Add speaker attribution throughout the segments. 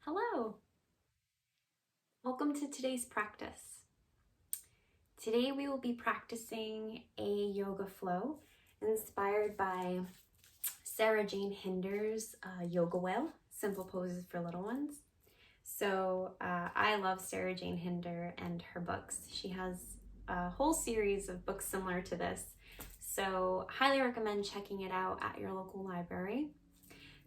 Speaker 1: Hello! Welcome to today's practice. Today we will be practicing a yoga flow inspired by Sarah Jane Hinder's Yoga Whale, Simple Poses for Little Ones. So I love Sarah Jane Hinder and her books. She has a whole series of books similar to this. So highly recommend checking it out at your local library.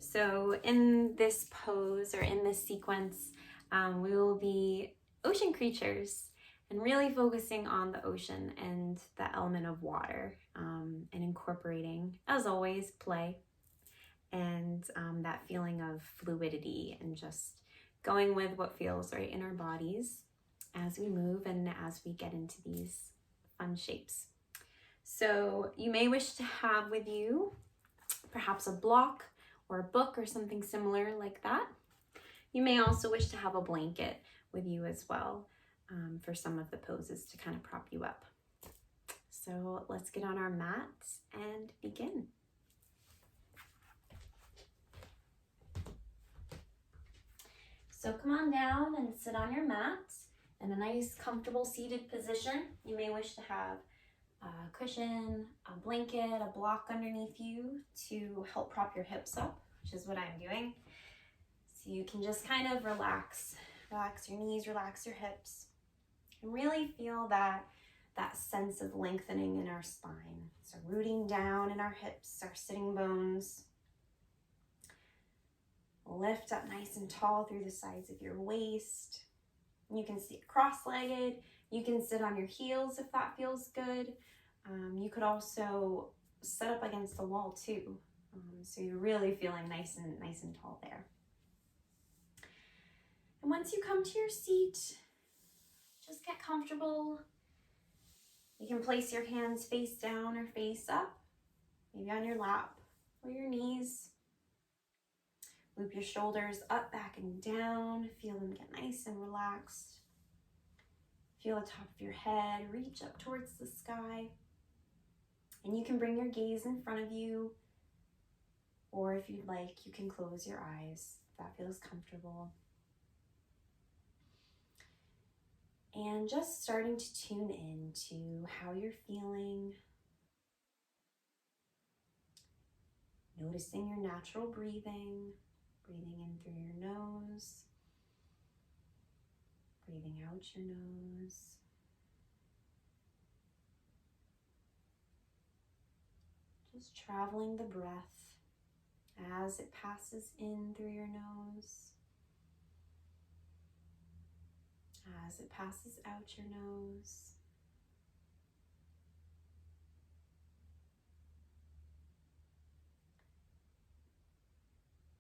Speaker 1: So in this pose or in this sequence, we will be ocean creatures and really focusing on the ocean and the element of water and incorporating, as always, play and that feeling of fluidity and just going with what feels right in our bodies as we move and as we get into these fun shapes. So you may wish to have with you perhaps a block or a book or something similar like that. You may also wish to have a blanket with you as well for some of the poses to kind of prop you up. So let's get on our mats and begin. So come on down and sit on your mat in a nice comfortable seated position. You may wish to have a cushion, a blanket, a block underneath you to help prop your hips up, which is what I'm doing. So you can just kind of relax your knees, relax your hips, and really feel that sense of lengthening in our spine. So rooting down in our hips, our sitting bones. Lift up nice and tall through the sides of your waist. You can sit cross-legged. You can sit on your heels if that feels good. You could also sit up against the wall too. So you're really feeling nice and tall there. And once you come to your seat, just get comfortable. You can place your hands face down or face up, maybe on your lap or your knees. Loop your shoulders up, back, and down. Feel them get nice and relaxed. Feel the top of your head reach up towards the sky. And you can bring your gaze in front of you, or if you'd like, you can close your eyes if that feels comfortable. And just starting to tune in to how you're feeling. Noticing your natural breathing. Breathing in through your nose. Breathing out your nose. Just traveling the breath as it passes in through your nose. As it passes out your nose.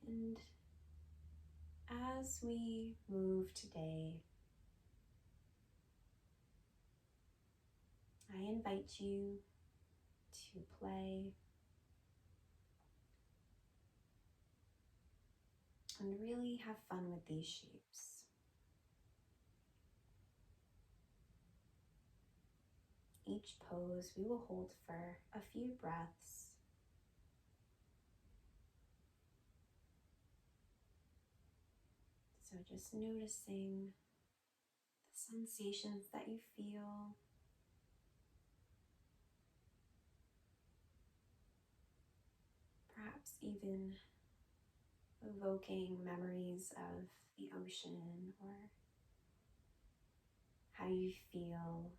Speaker 1: And as we move today, I invite you to play and really have fun with these shapes. Each pose we will hold for a few breaths. So just noticing the sensations that you feel. Perhaps even evoking memories of the ocean or how you feel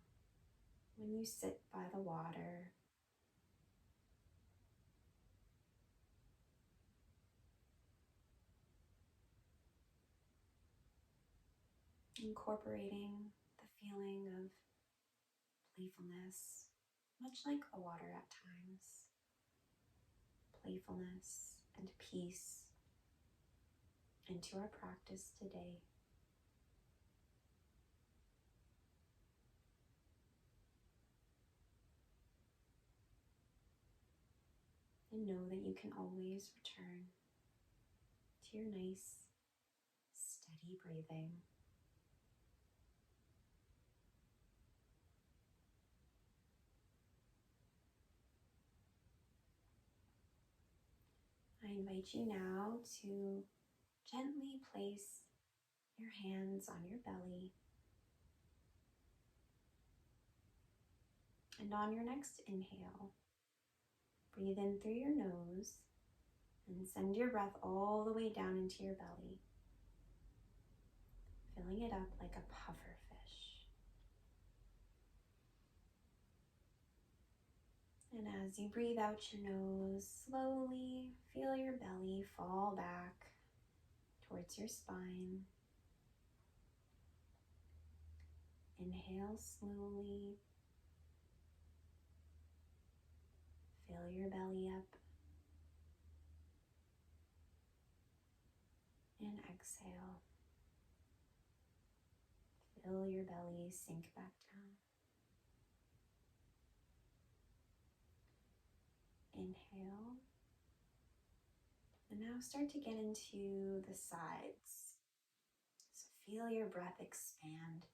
Speaker 1: when you sit by the water. Incorporating the feeling of playfulness, much like the water at times. Playfulness and peace into our practice today. And know that you can always return to your nice, steady breathing. I invite you now to gently place your hands on your belly. And on your next inhale, breathe in through your nose and send your breath all the way down into your belly, filling it up like a puffer fish. And as you breathe out your nose, slowly feel your belly fall back towards your spine. Inhale slowly. Fill your belly up. And exhale. Fill your belly, sink back down. Inhale. And now start to get into the sides. So feel your breath expand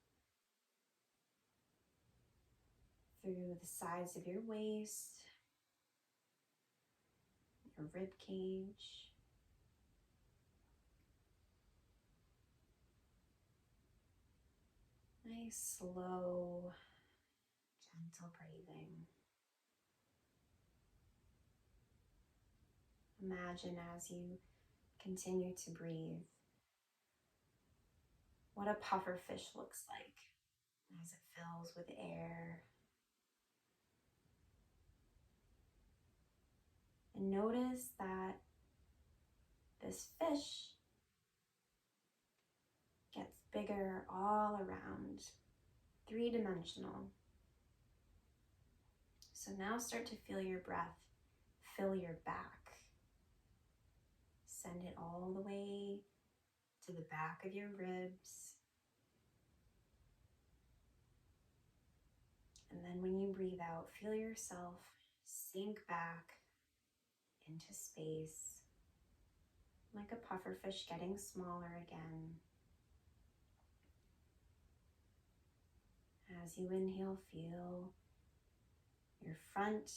Speaker 1: through the sides of your waist, your rib cage, nice, slow, gentle breathing. Imagine as you continue to breathe what a puffer fish looks like as it fills with air. And notice that this fish gets bigger all around, three-dimensional. So now start to feel your breath fill your back. Send it all the way to the back of your ribs. And then when you breathe out, feel yourself sink back into space, like a pufferfish getting smaller again. As you inhale, feel your front,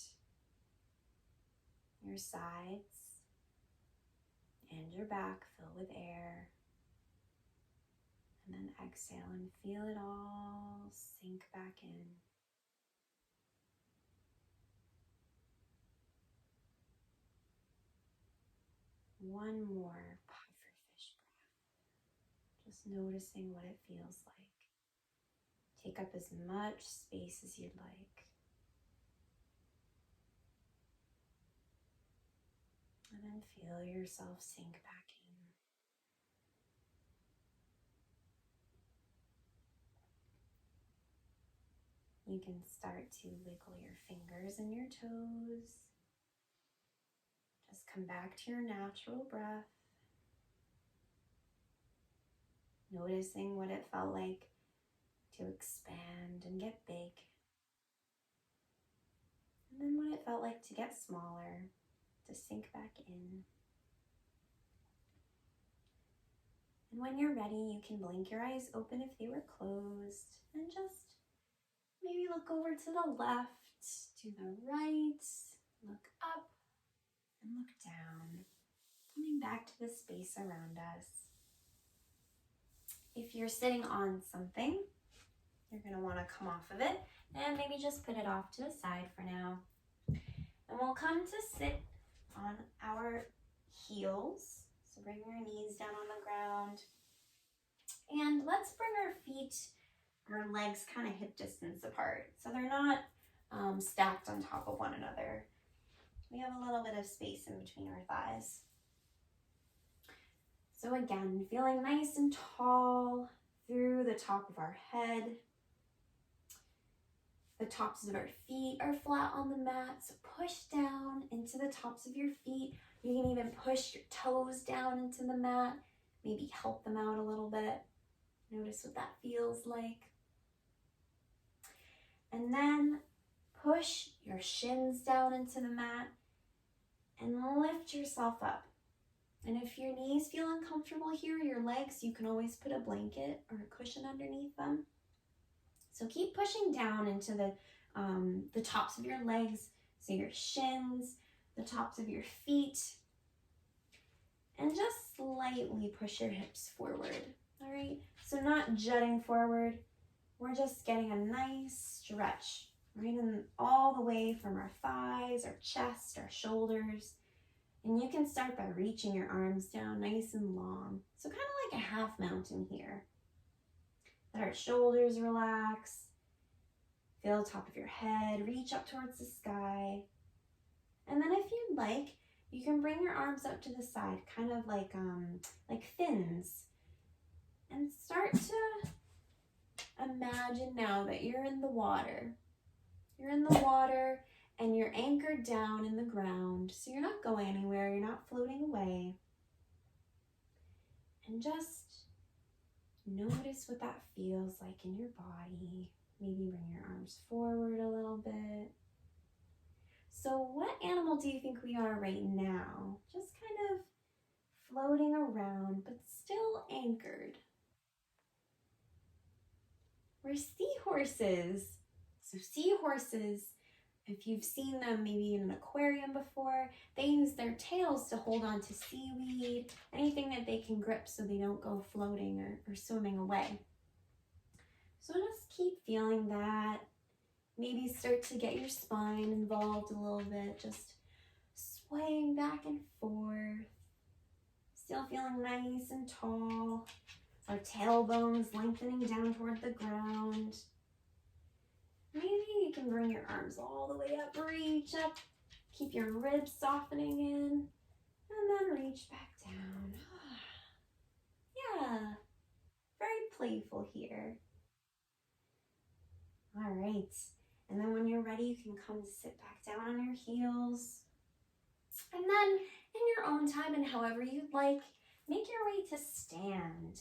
Speaker 1: your sides, and your back fill with air. And then exhale and feel it all sink back in. One more pufferfish breath. Just noticing what it feels like. Take up as much space as you'd like. And then feel yourself sink back in. You can start to wiggle your fingers and your toes. Just come back to your natural breath. Noticing what it felt like to expand and get big. And then what it felt like to get smaller, to sink back in. And when you're ready, you can blink your eyes open if they were closed and just maybe look over to the left, to the right, look up and look down, coming back to the space around us. If you're sitting on something, you're going to want to come off of it and maybe just put it off to the side for now. And we'll come to sit on our heels. So bring your knees down on the ground. And let's bring our feet, our legs kind of hip distance apart. So they're not stacked on top of one another. We have a little bit of space in between our thighs. So again, feeling nice and tall through the top of our head. The tops of our feet are flat on the mat, so push down into the tops of your feet. You can even push your toes down into the mat, maybe help them out a little bit. Notice what that feels like. And then push your shins down into the mat and lift yourself up. And if your knees feel uncomfortable here, your legs, you can always put a blanket or a cushion underneath them. So keep pushing down into the tops of your legs, so your shins, the tops of your feet, and just slightly push your hips forward. All right, right? So not jutting forward, we're just getting a nice stretch, right? And all the way from our thighs, our chest, our shoulders. And you can start by reaching your arms down nice and long. So kind of like a half mountain here. Let our shoulders relax. Feel the top of your head, reach up towards the sky. And then if you'd like, you can bring your arms up to the side, kind of like fins. And start to imagine now that you're in the water. You're in the water and you're anchored down in the ground. So you're not going anywhere, you're not floating away. And just notice what that feels like in your body. Maybe bring your arms forward a little bit. So what animal do you think we are right now? Just kind of floating around, but still anchored. We're seahorses. So seahorses, if you've seen them maybe in an aquarium before, they use their tails to hold on to seaweed, anything that they can grip so they don't go floating or swimming away. So just keep feeling that. Maybe start to get your spine involved a little bit, just swaying back and forth. Still feeling nice and tall. Our tailbones lengthening down toward the ground. Maybe you can bring your arms all the way up, reach up, keep your ribs softening in, and then reach back down. Yeah, very playful here. All right, and then when you're ready, you can come sit back down on your heels. And then in your own time and however you'd like, make your way to stand.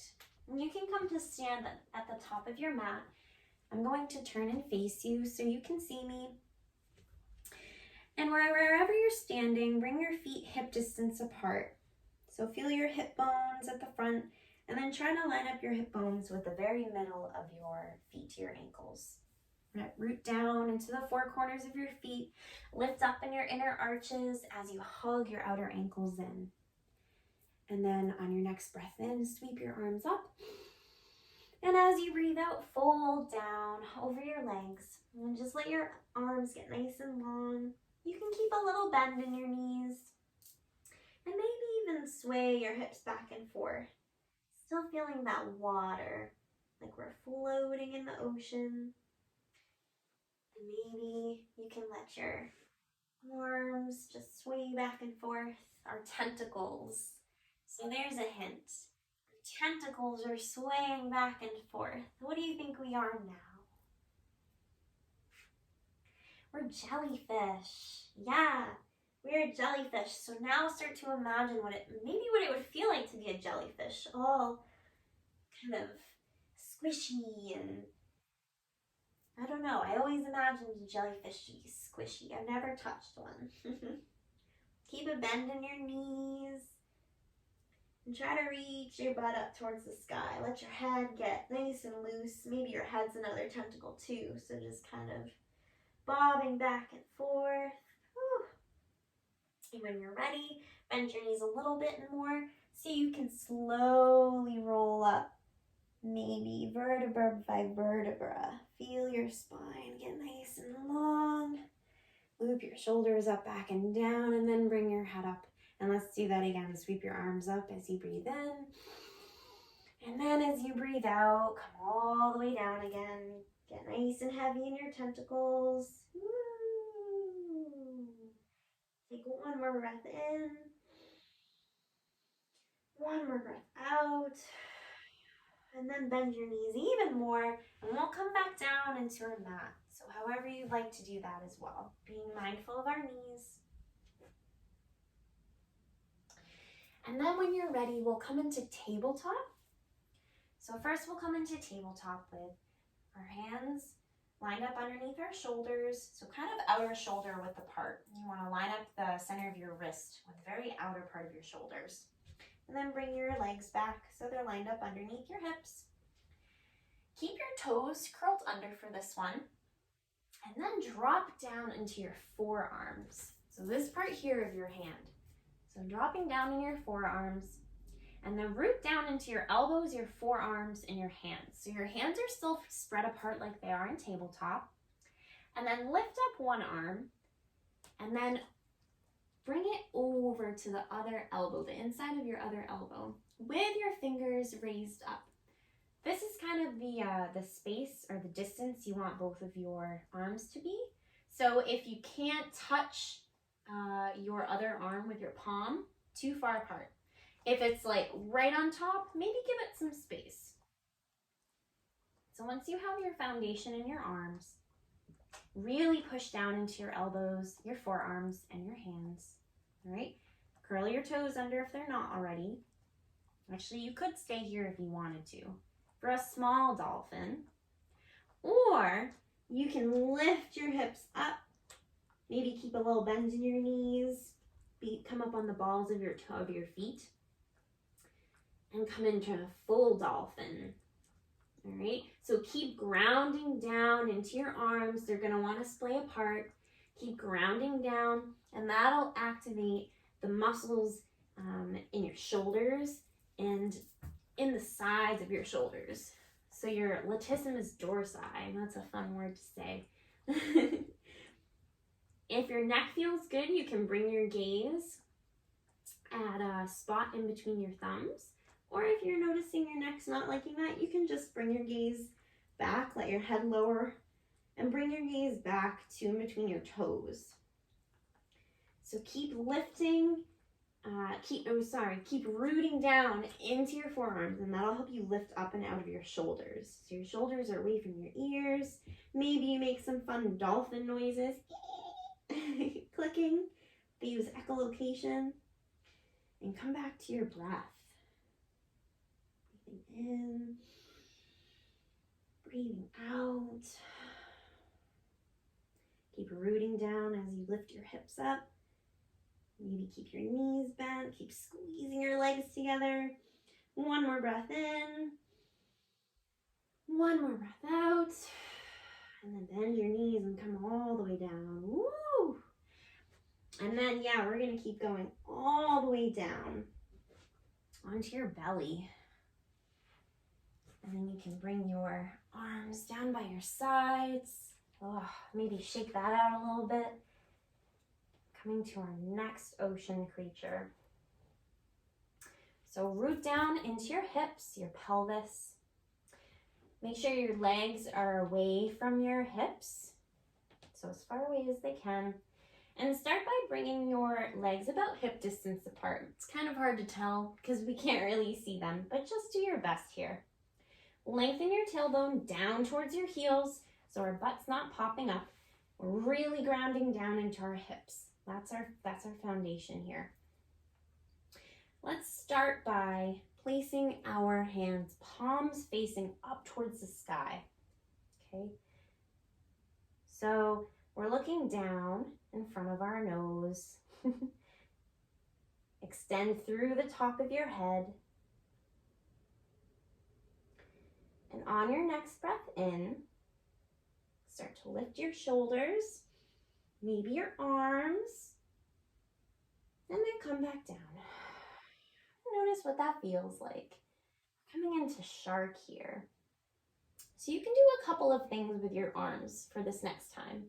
Speaker 1: And you can come to stand at the top of your mat. I'm going to turn and face you so you can see me. And wherever you're standing, bring your feet hip distance apart. So feel your hip bones at the front, and then try to line up your hip bones with the very middle of your feet to your ankles. Root down into the four corners of your feet. Lift up in your inner arches as you hug your outer ankles in. And then on your next breath in, sweep your arms up. And as you breathe out, fold down over your legs. And just let your arms get nice and long. You can keep a little bend in your knees. And maybe even sway your hips back and forth. Still feeling that water, like we're floating in the ocean. And maybe you can let your arms just sway back and forth. Our tentacles. So there's a hint. Our tentacles are swaying back and forth. What do you think we are now? We're jellyfish. Yeah, we're jellyfish. So now start to imagine what it would feel like to be a jellyfish. All kind of squishy and I don't know. I always imagined a jellyfish to be squishy. I've never touched one. Keep a bend in your knees. And try to reach your butt up towards the sky. Let your head get nice and loose. Maybe your head's another tentacle too. So just kind of bobbing back and forth. Whew. And when you're ready, bend your knees a little bit more so you can slowly roll up. Maybe vertebra by vertebra. Feel your spine get nice and long. Loop your shoulders up, back and down, and then bring your head up. And let's do that again. Sweep your arms up as you breathe in. And then as you breathe out, come all the way down again. Get nice and heavy in your tentacles. Woo. Take one more breath in. One more breath out. And then bend your knees even more. And we'll come back down into our mat. So however you'd like to do that as well. Being mindful of our knees. And then when you're ready, we'll come into tabletop. So first we'll come into tabletop with our hands lined up underneath our shoulders. So kind of outer shoulder width apart. You want to line up the center of your wrist with the very outer part of your shoulders. And then bring your legs back so they're lined up underneath your hips. Keep your toes curled under for this one. And then drop down into your forearms. So this part here of your hand. So dropping down in your forearms, And then root down into your elbows, your forearms, and your hands. So your hands are still spread apart like they are in tabletop. And then lift up one arm and then bring it over to the other elbow, the inside of your other elbow, with your fingers raised up. This is kind of the space or the distance you want both of your arms to be. So if you can't touch your other arm with your palm too far apart, if it's like right on top, maybe give it some space. So once you have your foundation in your arms, really push down into your elbows, your forearms, and your hands. All right? Curl your toes under if they're not already. Actually, you could stay here if you wanted to for a small dolphin. Or you can lift your hips up. Maybe keep a little bend in your knees. Come up on the balls of your feet. And come into a full dolphin. All right, so keep grounding down into your arms. They're going to want to splay apart. Keep grounding down, and that'll activate the muscles in your shoulders and in the sides of your shoulders. So your latissimus dorsi, that's a fun word to say. If your neck feels good, you can bring your gaze at a spot in between your thumbs. Or if you're noticing your neck's not liking that, you can just bring your gaze back, let your head lower, and bring your gaze back to in between your toes. So keep lifting, keep rooting down into your forearms, and that'll help you lift up and out of your shoulders. So your shoulders are away from your ears. Maybe you make some fun dolphin noises, clicking. They use echolocation. And come back to your breath. In, breathing out. Keep rooting down as you lift your hips up. Maybe keep your knees bent. Keep squeezing your legs together. One more breath in. One more breath out. And then bend your knees and come all the way down. Woo! And then, we're going to keep going all the way down onto your belly. And then you can bring your arms down by your sides. Maybe shake that out a little bit. Coming to our next ocean creature. So root down into your hips, your pelvis. Make sure your legs are away from your hips. So as far away as they can. And start by bringing your legs about hip distance apart. It's kind of hard to tell because we can't really see them, but just do your best here. Lengthen your tailbone down towards your heels so our butt's not popping up. We're really grounding down into our hips. That's our foundation here. Let's start by placing our hands, palms facing up towards the sky. Okay. So we're looking down in front of our nose. Extend through the top of your head. And on your next breath in, start to lift your shoulders, maybe your arms, and then come back down. Notice what that feels like. Coming into shark here. So you can do a couple of things with your arms for this next time.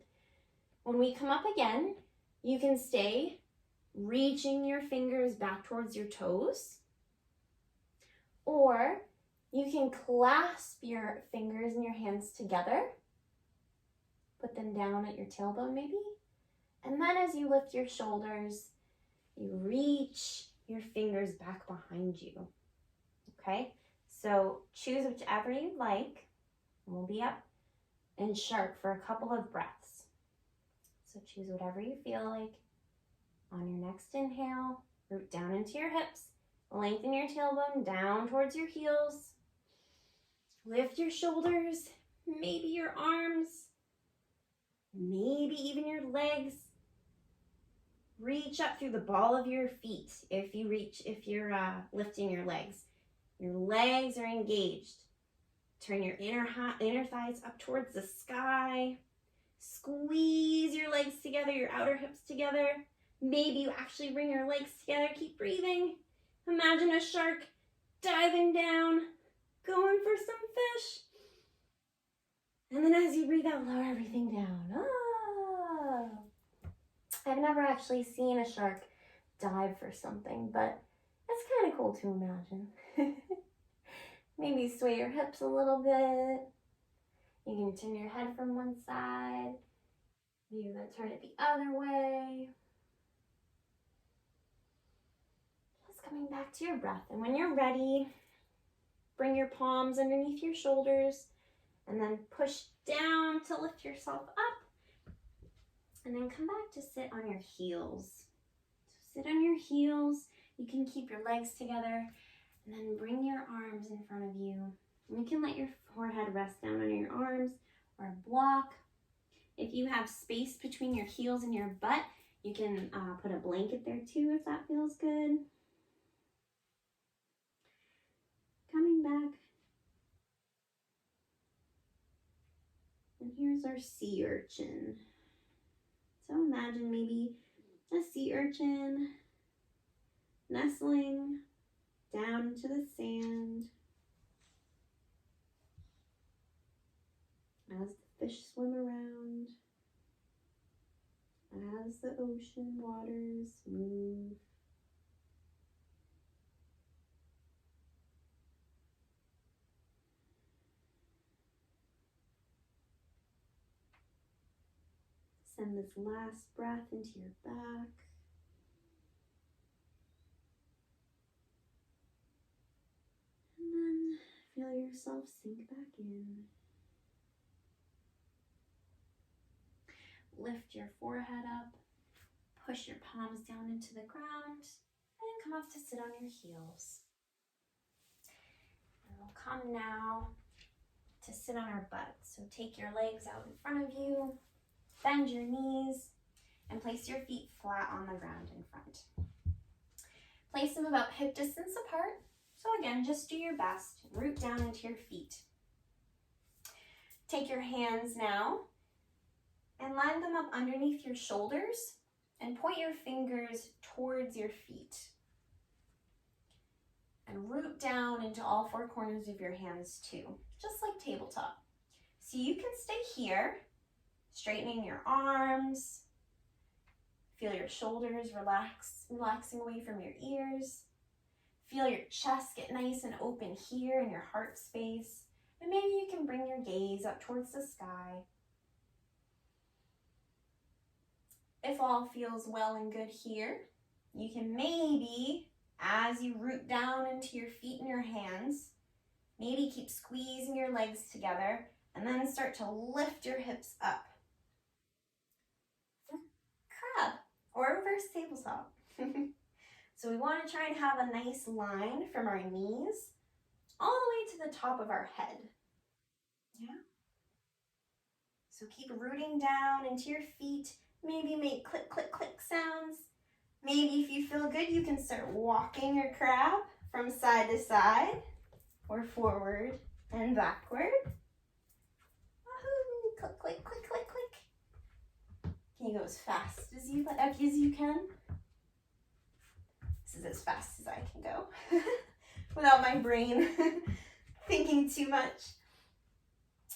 Speaker 1: When we come up again, you can stay reaching your fingers back towards your toes, or you can clasp your fingers and your hands together, put them down at your tailbone maybe, and then as you lift your shoulders, you reach your fingers back behind you, okay? So choose whichever you'd like, and we'll be up in shark for a couple of breaths. So choose whatever you feel like. On your next inhale, root down into your hips, lengthen your tailbone down towards your heels. Lift your shoulders, maybe your arms, maybe even your legs. Reach up through the ball of your feet if you're lifting your legs. Your legs are engaged. Turn your inner thighs up towards the sky. Squeeze your legs together, your outer hips together. Maybe you actually bring your legs together. Keep breathing. Imagine a shark diving down, going for some fish. And then as you breathe out, lower everything down. Ah. I've never actually seen a shark dive for something, but it's kind of cool to imagine. Maybe sway your hips a little bit. You can turn your head from one side. Maybe then turn it the other way. Just coming back to your breath. And when you're ready, bring your palms underneath your shoulders and then push down to lift yourself up. And then come back to sit on your heels. So sit on your heels. You can keep your legs together and then bring your arms in front of you. And you can let your forehead rest down on your arms or block. If you have space between your heels and your butt, you can put a blanket there too if that feels good. Coming back. And here's our sea urchin. So imagine maybe a sea urchin nestling down into the sand as the fish swim around, as the ocean waters move. Send this last breath into your back. And then feel yourself sink back in. Lift your forehead up. Push your palms down into the ground. And come up to sit on your heels. And we'll come now to sit on our butts. So take your legs out in front of you. Bend your knees and place your feet flat on the ground in front. Place them about hip distance apart. So again, just do your best. Root down into your feet. Take your hands now and line them up underneath your shoulders and point your fingers towards your feet. And root down into all four corners of your hands too, just like tabletop. So you can stay here, straightening your arms. Feel your shoulders relaxing away from your ears. Feel your chest get nice and open here in your heart space. And maybe you can bring your gaze up towards the sky. If all feels well and good here, you can maybe, as you root down into your feet and your hands, maybe keep squeezing your legs together and then start to lift your hips up. Crab or reverse tabletop. So we want to try and have a nice line from our knees all the way to the top of our head. Yeah. So keep rooting down into your feet. Maybe make click, click, click sounds. Maybe if you feel good, you can start walking your crab from side to side or forward and backward. Wahoo! Click, click, click, click, click. Can you go as fast as you can? This is as fast as I can go without my brain thinking too much.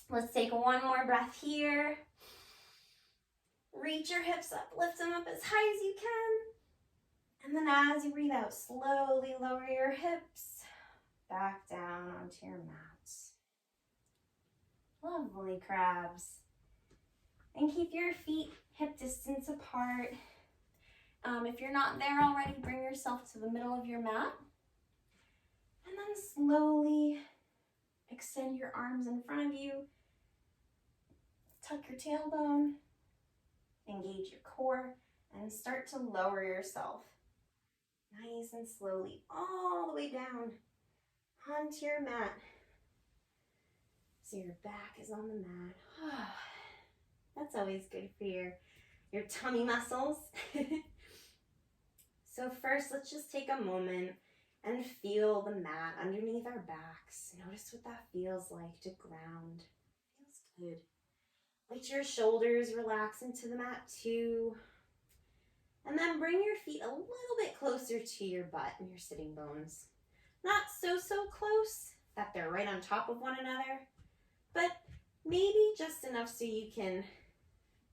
Speaker 1: Let's take one more breath here. Reach your hips up, lift them up as high as you can. And then as you breathe out, slowly lower your hips back down onto your mat. Lovely crabs. And keep your feet hip distance apart. If you're not there already, bring yourself to the middle of your mat. And then slowly extend your arms in front of you. Tuck your tailbone. Engage your core. And start to lower yourself. Nice and slowly all the way down onto your mat. So your back is on the mat. That's always good for your tummy muscles. So first, let's just take a moment and feel the mat underneath our backs. Notice what that feels like to ground. Feels good. Let your shoulders relax into the mat too. And then bring your feet a little bit closer to your butt and your sitting bones. not so close that they're right on top of one another, but maybe just enough so you can,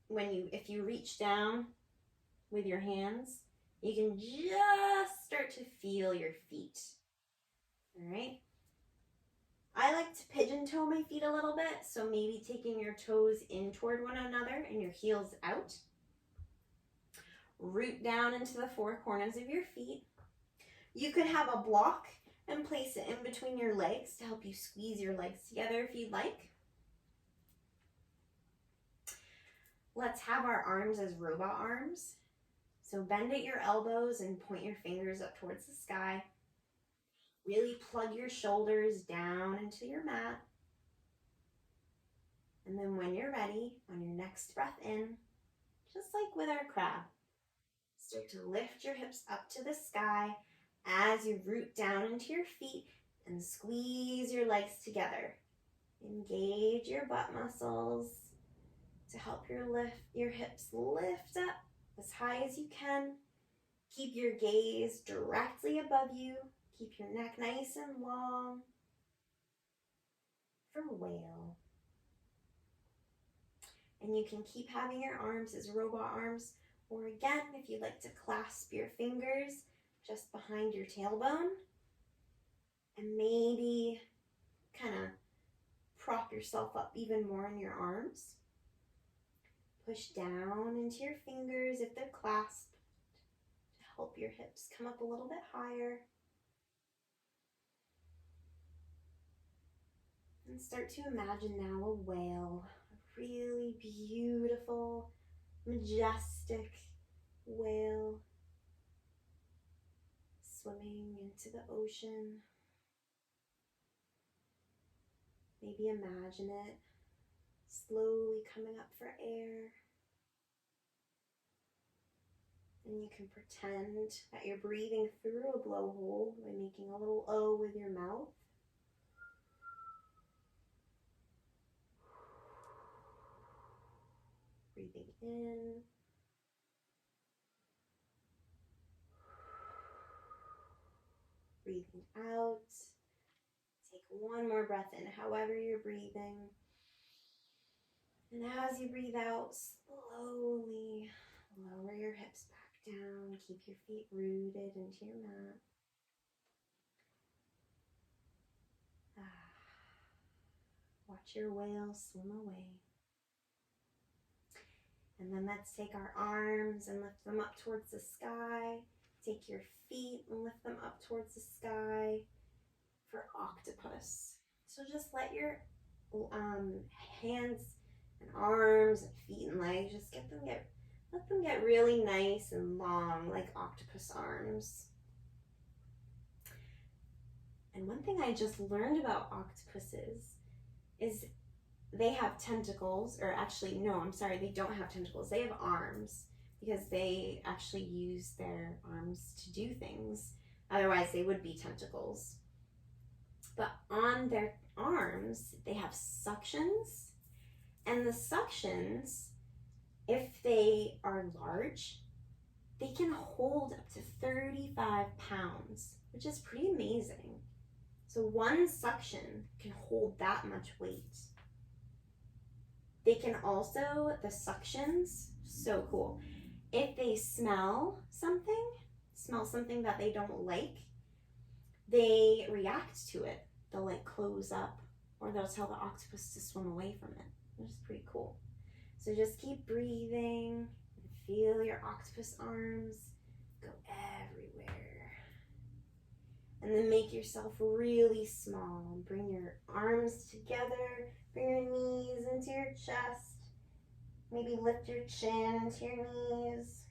Speaker 1: if you reach down with your hands, you can just start to feel your feet. All right. I like to pigeon toe my feet a little bit, so maybe taking your toes in toward one another and your heels out. Root down into the four corners of your feet. You could have a block and place it in between your legs to help you squeeze your legs together if you'd like. Let's have our arms as robot arms. So bend at your elbows and point your fingers up towards the sky. Really plug your shoulders down into your mat. And then when you're ready, on your next breath in, just like with our crab, start to lift your hips up to the sky as you root down into your feet and squeeze your legs together. Engage your butt muscles to help your hips lift up as high as you can. Keep your gaze directly above you. Keep your neck nice and long for whale. And you can keep having your arms as robot arms, or again, if you'd like to clasp your fingers just behind your tailbone and maybe kind of prop yourself up even more in your arms. Push down into your fingers if they're clasped to help your hips come up a little bit higher. And start to imagine now a whale, a really beautiful, majestic whale swimming into the ocean. Maybe imagine it slowly coming up for air. And you can pretend that you're breathing through a blowhole by making a little O with your mouth. Breathing in. Breathing out. Take one more breath in, however you're breathing. And as you breathe out, slowly lower your hips back down. Keep your feet rooted into your mat. Watch your whale swim away. And then let's take our arms and lift them up towards the sky. Take your feet and lift them up towards the sky for octopus. So just let your hands and arms and feet and legs, just let them get really nice and long like octopus arms. And one thing I just learned about octopuses is they have tentacles, or actually, no, I'm sorry, they don't have tentacles. They have arms because they actually use their arms to do things. Otherwise, they would be tentacles. But on their arms, they have suctions. And the suctions, if they are large, they can hold up to 35 pounds, which is pretty amazing. So one suction can hold that much weight. They can also, the suctions, so cool. If they smell something that they don't like, they react to it. They'll like close up, or they'll tell the octopus to swim away from it, which is pretty cool. So just keep breathing, feel your octopus arms go everywhere. And then make yourself really small. Bring your arms together, bring your knees into your chest. Maybe lift your chin into your knees,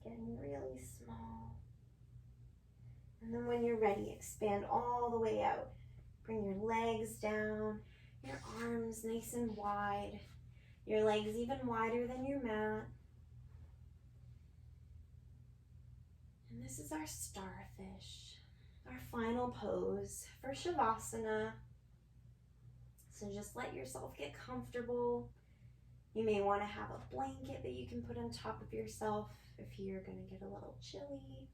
Speaker 1: getting really small. And then when you're ready, expand all the way out. Bring your legs down, your arms nice and wide, your legs even wider than your mat. And this is our starfish, our final pose for Shavasana. So just let yourself get comfortable. You may want to have a blanket that you can put on top of yourself if you're going to get a little chilly.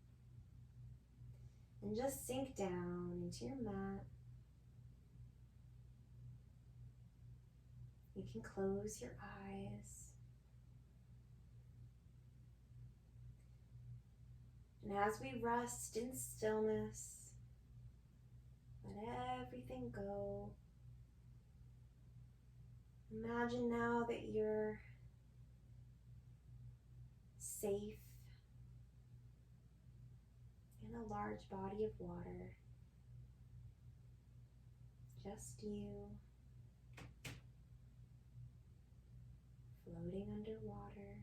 Speaker 1: And just sink down into your mat. You can close your eyes. And as we rest in stillness, let everything go. Imagine now that you're safe in a large body of water. Just you, floating underwater.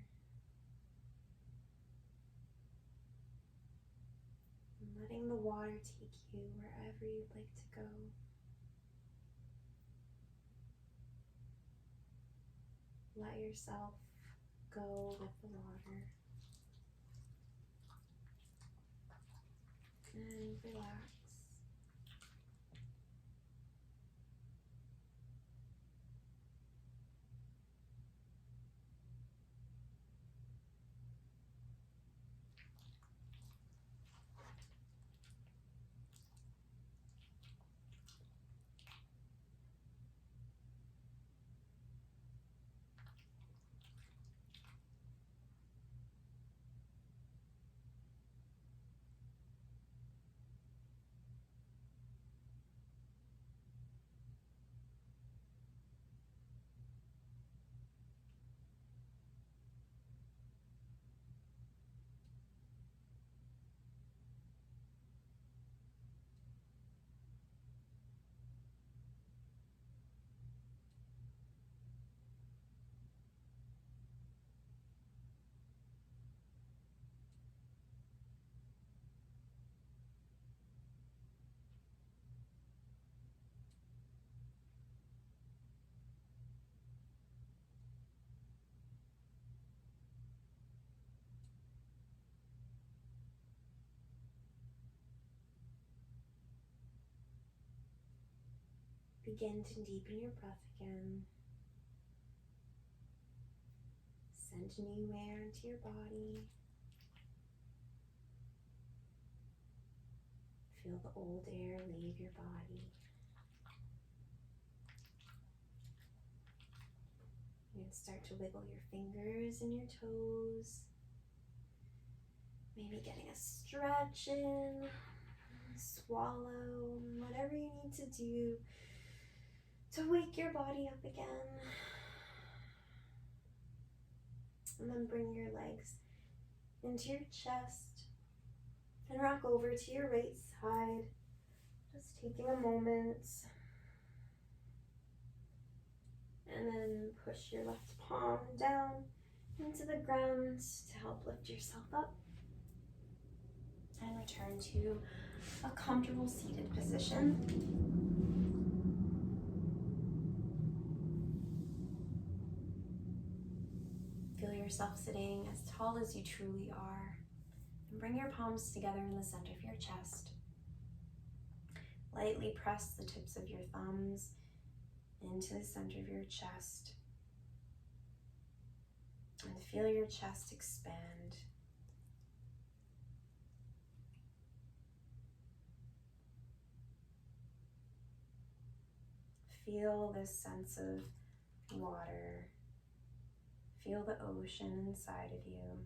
Speaker 1: And letting the water take you wherever you'd like to go. Let yourself go with the water. And relax. Begin to deepen your breath again. Send new air into your body. Feel the old air leave your body. You can start to wiggle your fingers and your toes. Maybe getting a stretch in, swallow, whatever you need to do to wake your body up again. And then bring your legs into your chest and rock over to your right side. Just taking a moment. And then push your left palm down into the ground to help lift yourself up. And return to a comfortable seated position. Feel yourself sitting as tall as you truly are. And bring your palms together in the center of your chest. Lightly press the tips of your thumbs into the center of your chest. And feel your chest expand. Feel this sense of water. Feel the ocean inside of you.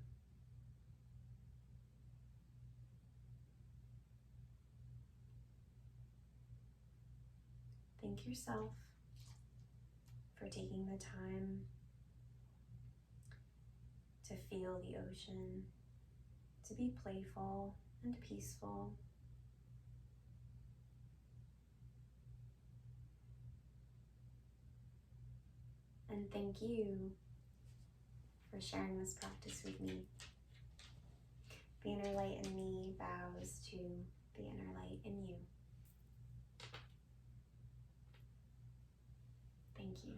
Speaker 1: Thank yourself for taking the time to feel the ocean, to be playful and peaceful. And thank you for sharing this practice with me. The inner light in me bows to the inner light in you. Thank you.